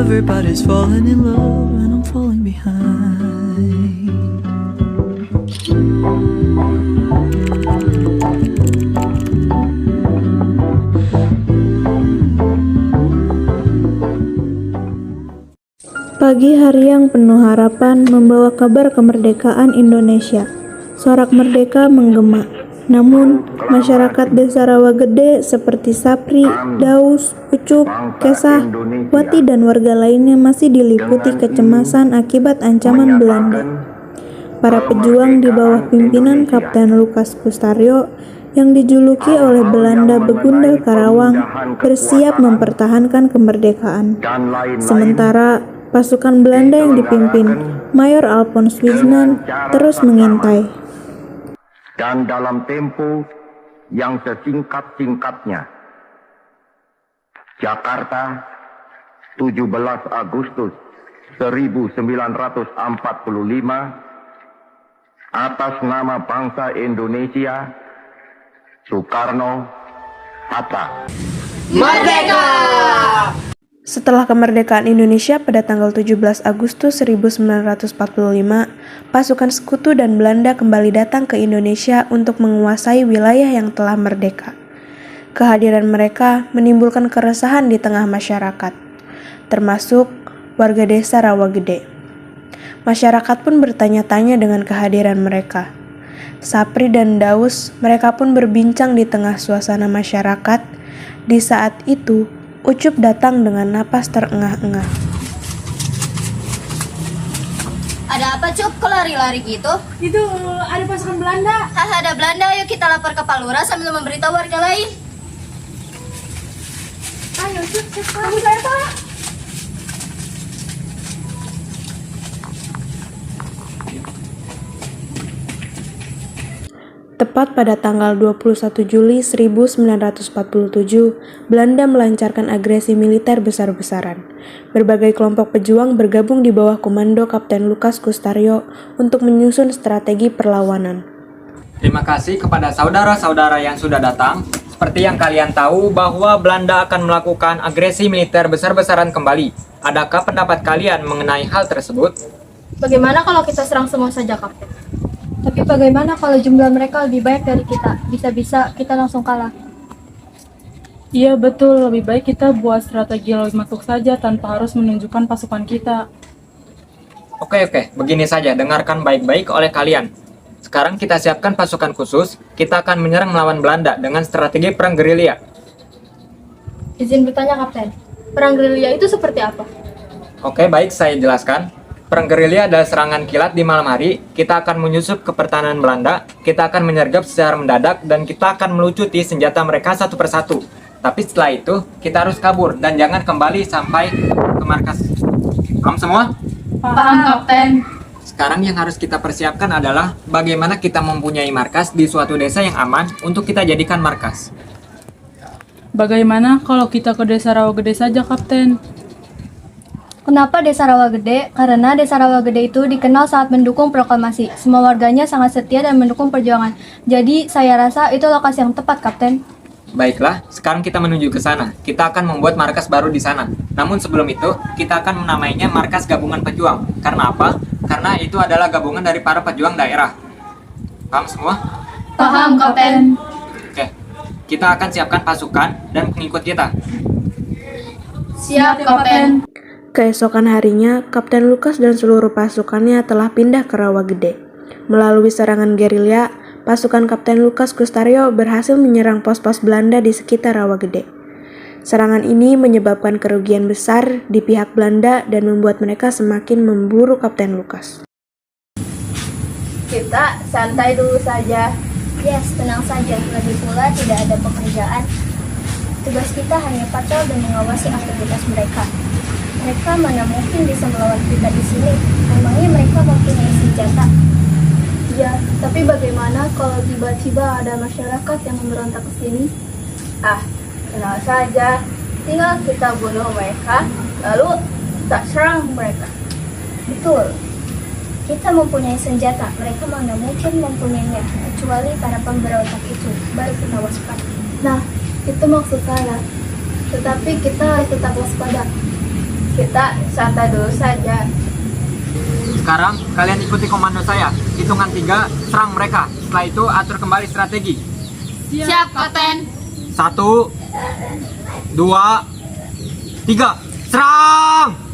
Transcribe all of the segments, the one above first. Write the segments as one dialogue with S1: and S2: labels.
S1: Everybody's falling in love and I'm falling behind.
S2: Pagi hari yang penuh harapan membawa kabar kemerdekaan Indonesia. Sorak merdeka menggema. Namun, masyarakat Desa Rawagede seperti Sapri, Daus, Ucup, Kesah, Wati, dan warga lainnya masih diliputi kecemasan akibat ancaman Belanda. Para pejuang di bawah pimpinan Kapten Lukas Kustaryo yang dijuluki oleh Belanda Begundal Karawang bersiap mempertahankan kemerdekaan. Sementara pasukan Belanda yang dipimpin Mayor Alphonse Wisman terus mengintai.
S3: Dan dalam tempo yang sesingkat-singkatnya, Jakarta, 17 Agustus 1945, atas nama bangsa Indonesia, Soekarno-Hatta.
S4: Merdeka!
S2: Setelah kemerdekaan Indonesia pada tanggal 17 Agustus 1945, pasukan Sekutu dan Belanda kembali datang ke Indonesia untuk menguasai wilayah yang telah merdeka. Kehadiran mereka menimbulkan keresahan di tengah masyarakat, termasuk warga Desa Rawagede. Masyarakat pun bertanya-tanya dengan kehadiran mereka. Sapri dan Daus, mereka pun berbincang di tengah suasana masyarakat. Di saat itu, Ucup datang dengan napas terengah-engah.
S4: Ada apa, Cup? Kok lari-lari gitu?
S5: Itu ada pasukan Belanda.
S4: Ada Belanda, ayo kita lapor ke Pak Lurah sambil memberitahu warga lain.
S5: Ayo, Cup, cepat. Kamu saya, Pak.
S2: Tepat pada tanggal 21 Juli 1947, Belanda melancarkan agresi militer besar-besaran. Berbagai kelompok pejuang bergabung di bawah komando Kapten Lukas Kustaryo untuk menyusun strategi perlawanan.
S6: Terima kasih kepada saudara-saudara yang sudah datang. Seperti yang kalian tahu bahwa Belanda akan melakukan agresi militer besar-besaran kembali. Adakah pendapat kalian mengenai hal tersebut?
S7: Bagaimana kalau kita serang semua saja, Kapten? Tapi bagaimana kalau jumlah mereka lebih banyak dari kita? Bisa-bisa kita langsung kalah.
S5: Iya betul, lebih baik kita buat strategi lebih masuk saja tanpa harus menunjukkan pasukan kita.
S6: Oke, begini saja, dengarkan baik-baik oleh kalian. Sekarang kita siapkan pasukan khusus, kita akan menyerang melawan Belanda dengan strategi perang gerilya.
S7: Izin bertanya, Kapten. Perang gerilya itu seperti apa?
S6: Oke, baik, saya jelaskan. Perang gerilya adalah serangan kilat di malam hari. Kita akan menyusup ke pertahanan Belanda, kita akan menyergap secara mendadak, dan kita akan melucuti senjata mereka satu persatu. Tapi setelah itu, kita harus kabur dan jangan kembali sampai ke markas. Paham semua?
S5: Paham, Kapten.
S6: Sekarang yang harus kita persiapkan adalah bagaimana kita mempunyai markas di suatu desa yang aman untuk kita jadikan markas.
S5: Bagaimana kalau kita ke Desa Rawagede saja, Kapten?
S7: Kenapa Desa Rawagede? Karena Desa Rawagede itu dikenal saat mendukung proklamasi. Semua warganya sangat setia dan mendukung perjuangan. Jadi, saya rasa itu lokasi yang tepat, Kapten.
S6: Baiklah, sekarang kita menuju ke sana. Kita akan membuat markas baru di sana. Namun sebelum itu, kita akan menamainya Markas Gabungan Pejuang. Karena apa? Karena itu adalah gabungan dari para pejuang daerah. Paham semua?
S7: Paham, Kapten.
S6: Oke, kita akan siapkan pasukan dan pengikut kita.
S7: Siap, Kapten.
S2: Keesokan harinya, Kapten Lukas dan seluruh pasukannya telah pindah ke Rawagede. Melalui serangan gerilya, pasukan Kapten Lukas Kustaryo berhasil menyerang pos-pos Belanda di sekitar Rawagede. Serangan ini menyebabkan kerugian besar di pihak Belanda dan membuat mereka semakin memburu Kapten Lukas.
S7: Kita santai dulu saja.
S4: Yes, tenang saja. Lagi pula tidak ada pekerjaan. Tugas kita hanya patrol dan mengawasi aktivitas mereka. Mereka mana mungkin bisa melawan kita di sini? Memangnya mereka mempunyai senjata?
S7: Ya, tapi bagaimana kalau tiba-tiba ada masyarakat yang memberontak ke sini?
S4: Tenang saja. Tinggal kita bunuh mereka, lalu tak serang mereka. Betul. Kita mempunyai senjata, mereka mana mungkin mempunyainya, kecuali para pemberontak itu. Baru kita waspada.
S7: Nah, itu maksud saya. Tetapi kita harus tetap waspada.
S4: kita santai dulu saja.
S6: Sekarang kalian ikuti komando saya. Hitungan 3, serang mereka. Setelah itu atur kembali strategi.
S7: Siap, Kapten.
S6: 1, 2, 3, serang!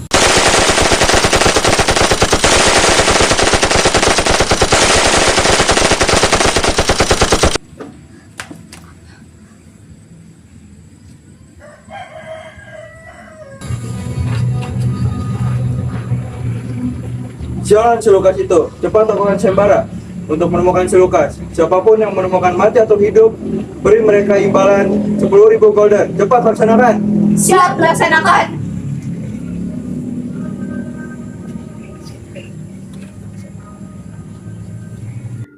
S8: Jalan si Lukas itu, cepat lakukan sembara untuk menemukan si Lukas. Siapapun yang menemukan mati atau hidup, beri mereka imbalan 10.000 golden. Cepat laksanakan.
S4: Siap, laksanakan.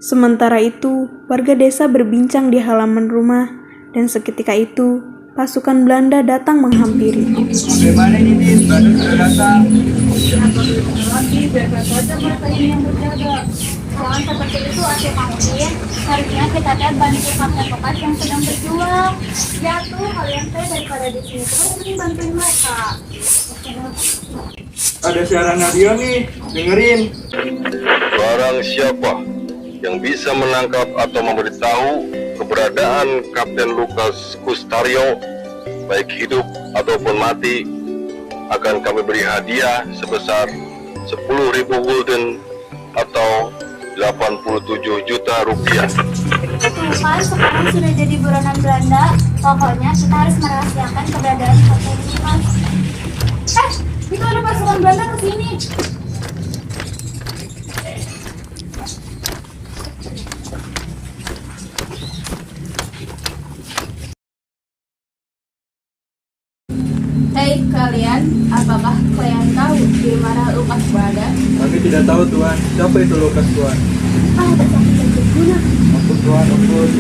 S2: Sementara itu, warga desa berbincang di halaman rumah, dan seketika itu, pasukan Belanda datang menghampiri.
S8: Bagaimana ini? Belanda sudah datang.
S4: Jangan seperti itu, Ate Pangkin. Harusnya kita teh bantu Kapten Lukas yang sedang berjuang. Ya tuh, kalian teh daripada di sini terus mending bantuin mereka.
S8: Ada siaran radio nih, dengerin.
S3: Barang siapa yang bisa menangkap atau memberitahu keberadaan Kapten Lukas Kustario, baik hidup ataupun mati, akan kami beri hadiah sebesar 10.000 gulden atau 87 juta rupiah.
S4: Tuh kan, sekarang sudah jadi buronan Belanda. Pokoknya kita harus merahasiakan keberadaan Kapten Lukas.
S7: Itu ada pasukan Belanda ke sini.
S4: Hei kalian, apakah kalian tahu di mana Lukas berada?
S8: Kami tidak tahu Tuan, siapa itu Lukas Tuan?
S4: Dasar tidak berguna.
S8: Ampun Tuan, ampun.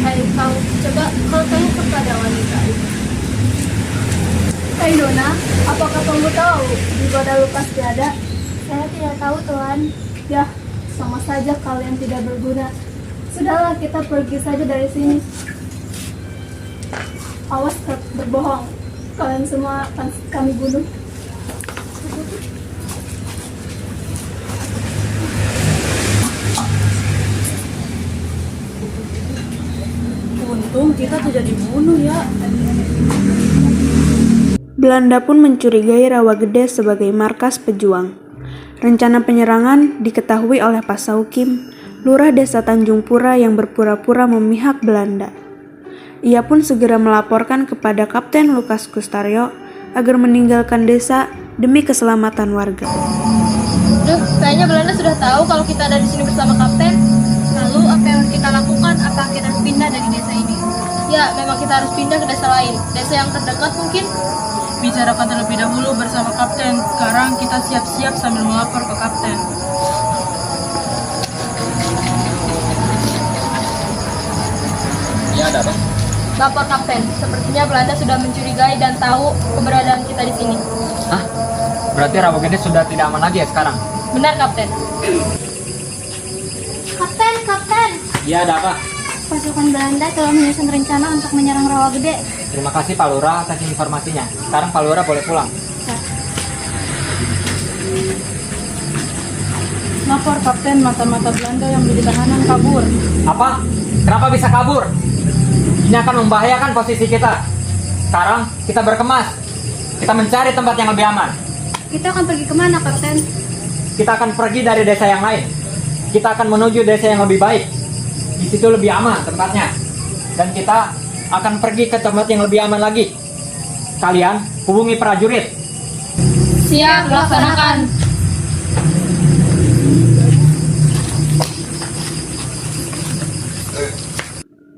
S4: Hei kau, coba kau tanya kepada wanita itu. Hei Nona, apakah kamu tahu di mana Lukas berada? Saya tidak tahu Tuan. Ya, sama saja kalian tidak berguna. Sudahlah, kita pergi saja dari sini. Awas berbohong. Kalian semua akan kami bunuh.
S5: Untung kita tidak dibunuh ya.
S2: Belanda pun mencurigai Rawagede sebagai markas pejuang. Rencana penyerangan diketahui oleh Pasaukim, lurah desa Tanjung Pura yang berpura-pura memihak Belanda. Ia pun segera melaporkan kepada Kapten Lukas Kustario agar meninggalkan desa demi keselamatan warga.
S7: Duh, kayaknya Belanda sudah tahu kalau kita ada di sini bersama Kapten. Lalu apa yang harus kita lakukan? Apa kita harus pindah dari desa ini? Ya, memang kita harus pindah ke desa lain. Desa yang terdekat mungkin.
S5: Bicarakan terlebih dahulu bersama Kapten. Sekarang kita siap-siap sambil melapor ke Kapten.
S6: Ya, ada apa?
S7: Lapor Kapten, sepertinya Belanda sudah mencurigai dan tahu keberadaan kita di sini.
S6: Hah? Berarti Rawagede sudah tidak aman lagi ya sekarang?
S7: Benar, Kapten.
S4: Kapten!
S6: Iya, ada apa?
S4: Pasukan Belanda telah menyusun rencana untuk menyerang Rawagede.
S6: Terima kasih Pak Lurah atas informasinya. Sekarang Pak Lurah boleh pulang.
S5: Lapor Kapten, mata-mata Belanda yang menjadi tahanan kabur.
S6: Apa? Kenapa bisa kabur? Ini akan membahayakan posisi kita. Sekarang kita berkemas. Kita mencari tempat yang lebih aman.
S4: Kita akan pergi kemana, Kapten?
S6: Kita akan pergi dari desa yang lain. Kita akan menuju desa yang lebih baik. Di situ lebih aman tempatnya. Dan kita akan pergi ke tempat yang lebih aman lagi. Kalian hubungi prajurit.
S7: Siap, laksanakan.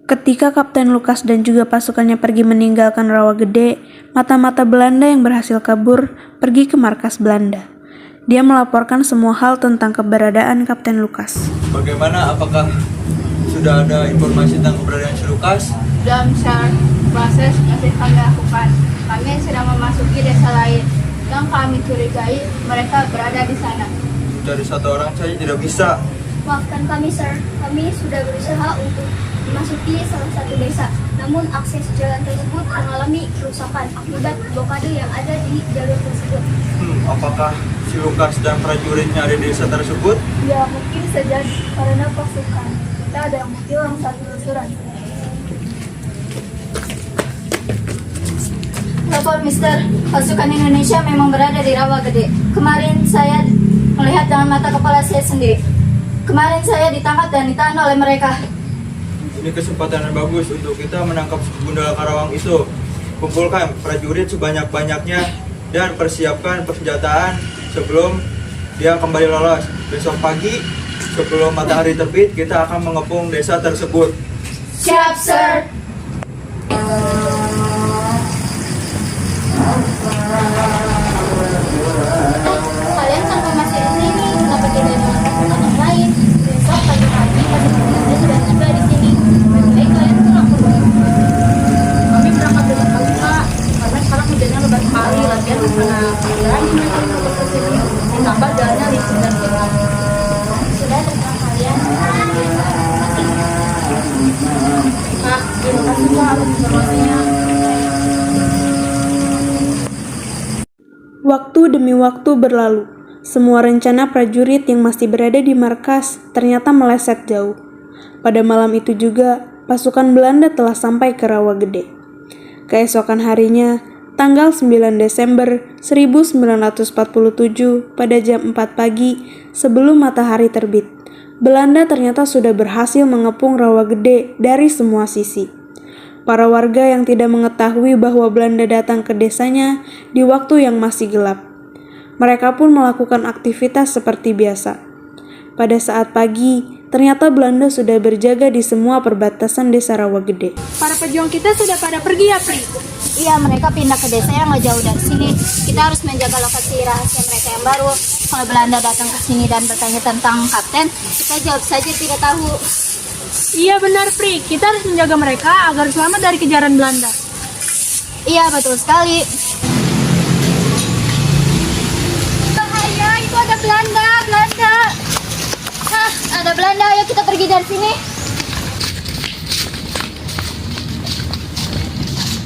S2: Ketika Kapten Lukas dan juga pasukannya pergi meninggalkan Rawagede, mata-mata Belanda yang berhasil kabur pergi ke markas Belanda. Dia melaporkan semua hal tentang keberadaan Kapten Lukas.
S8: Bagaimana? Apakah sudah ada informasi tentang keberadaan si Lukas?
S4: Dalam share proses masih kami lakukan. Kami sedang memasuki desa lain yang kami curigai mereka berada di sana.
S8: Dari satu orang saja tidak bisa.
S4: Maafkan kami, Sir. Kami sudah berusaha untuk memasuki salah satu desa. Namun akses jalan tersebut mengalami kerusakan akibat blokade yang ada di jalur tersebut.
S8: apakah si Lukas dan prajuritnya ada di desa tersebut?
S4: Ya mungkin saja karena pasukan kita ada yang hilang saat penelusuran. Lapor Mister, pasukan Indonesia memang berada di Rawa Gede. Kemarin saya melihat dengan mata kepala saya sendiri. Kemarin saya ditangkap dan ditahan oleh mereka.
S8: Ini kesempatan yang bagus untuk kita menangkap Gundala Karawang itu. Kumpulkan prajurit sebanyak-banyaknya dan persiapkan persenjataan sebelum dia kembali lolos. Besok pagi sebelum matahari terbit kita akan mengepung desa tersebut.
S4: Siap, Sir. Kalian kan masih di sini, kenapa tidak dengan pasukan yang lain? Besok pagi-pagi pasukan kita sudah tiba di sini. Lebih baik kalian pulang ke rumah.
S5: Kami berangkat dengan pagi, karena sekarang hujannya lebat sekali. Latihan mana berani mereka untuk ke sini. Ditambah jalannya licin dan gelap.
S4: Sudah tentang kalian.
S5: Nah, terima kasih Pak atas informasinya.
S2: Waktu demi waktu berlalu. Semua rencana prajurit yang masih berada di markas ternyata meleset jauh. Pada malam itu juga, pasukan Belanda telah sampai ke Rawa Gede. Keesokan harinya, tanggal 9 Desember 1947 pada jam 4 pagi sebelum matahari terbit, Belanda ternyata sudah berhasil mengepung Rawa Gede dari semua sisi. Para warga yang tidak mengetahui bahwa Belanda datang ke desanya di waktu yang masih gelap. Mereka pun melakukan aktivitas seperti biasa. Pada saat pagi, ternyata Belanda sudah berjaga di semua perbatasan desa Rawa Gede.
S7: Para pejuang kita sudah pada pergi ya, Pri?
S4: Iya, mereka pindah ke desa yang nggak jauh dari sini. Kita harus menjaga lokasi rahasia mereka yang baru. Kalau Belanda datang ke sini dan bertanya tentang kapten, kita jawab saja tidak tahu.
S7: Iya benar, Pri. Kita harus menjaga mereka agar selamat dari kejaran Belanda.
S4: Iya, betul sekali.
S7: Bahaya, itu ada Belanda.
S4: Hah, ada Belanda. Ayo kita pergi dari sini.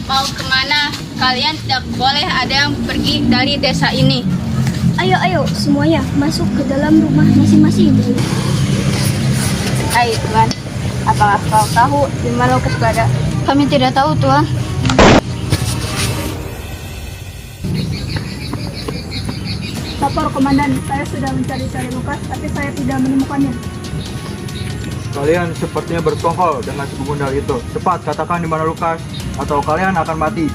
S7: Mau kemana? Kalian tidak boleh ada yang pergi dari desa ini.
S4: Ayo, semuanya masuk ke dalam rumah masing-masing.
S7: Hai, Tuan. Apakah kau tahu di mana Lukas berada?
S4: Kami tidak tahu, Tuan.
S2: Lapor Komandan, saya sudah mencari-cari Lukas, tapi saya tidak menemukannya.
S8: Kalian sepertinya bersekongkol dengan si Gundala itu. Cepat katakan di mana Lukas atau kalian akan mati.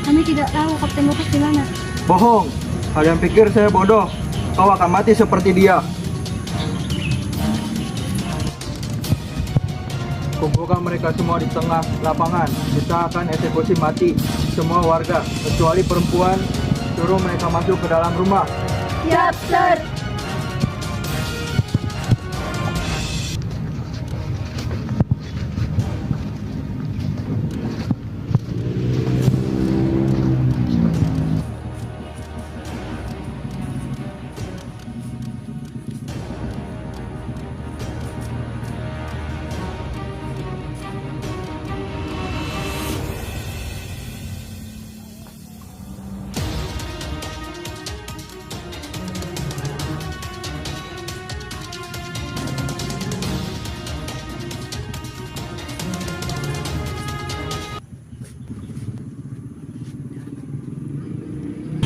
S4: Kami tidak tahu Kapten Lukas di mana.
S8: Bohong. Kalian pikir saya bodoh? Kau akan mati seperti dia. Kumpulkan mereka semua di tengah lapangan. Kita akan eksekusi mati semua warga, kecuali perempuan. Suruh mereka masuk ke dalam rumah.
S4: Siap, Sir.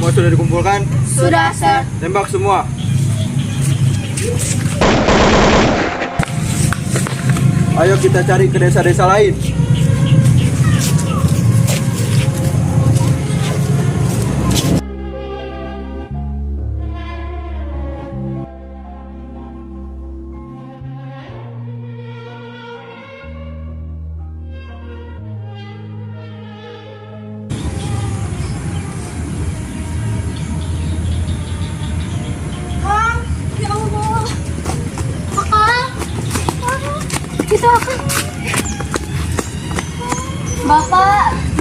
S8: Semua sudah dikumpulkan?
S4: Sudah, Sir.
S8: Tembak semua. Ayo kita cari ke desa-desa lain.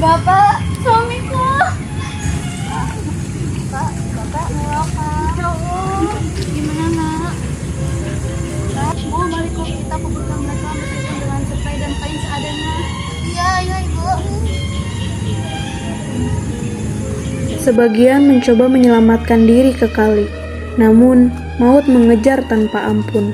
S4: Bapak, suamiku. Bapak, ya Allah. Gimana, Nak? Bu, balik kok kita kumpulkan mereka meskipun dengan sepai dan kain seadanya. Iya, Ibu.
S2: Sebagian mencoba menyelamatkan diri ke kali, namun maut mengejar tanpa ampun.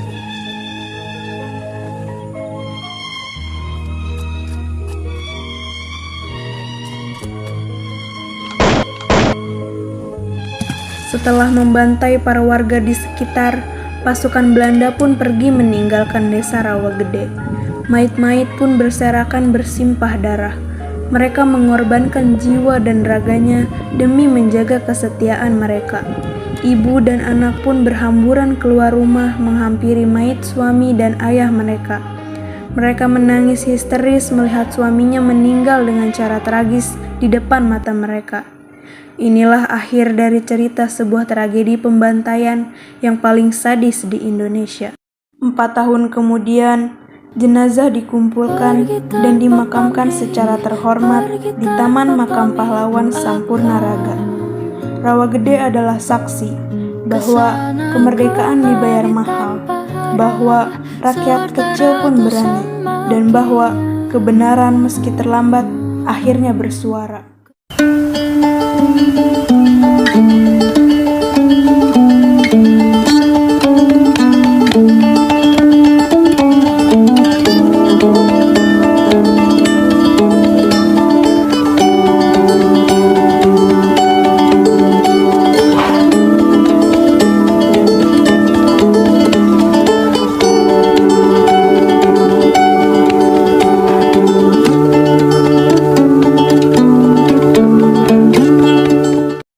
S2: Setelah membantai para warga di sekitar, pasukan Belanda pun pergi meninggalkan desa Rawagede. Mait-mait pun berserakan bersimpah darah. Mereka mengorbankan jiwa dan raganya demi menjaga kesetiaan mereka. Ibu dan anak pun berhamburan keluar rumah menghampiri mait suami dan ayah mereka. Mereka menangis histeris melihat suaminya meninggal dengan cara tragis di depan mata mereka. Inilah akhir dari cerita sebuah tragedi pembantaian yang paling sadis di Indonesia. 4 tahun kemudian, jenazah dikumpulkan dan dimakamkan secara terhormat di Taman Makam Pahlawan Sampurnaraga. Rawagede adalah saksi bahwa kemerdekaan dibayar mahal, bahwa rakyat kecil pun berani, dan bahwa kebenaran meski terlambat akhirnya bersuara.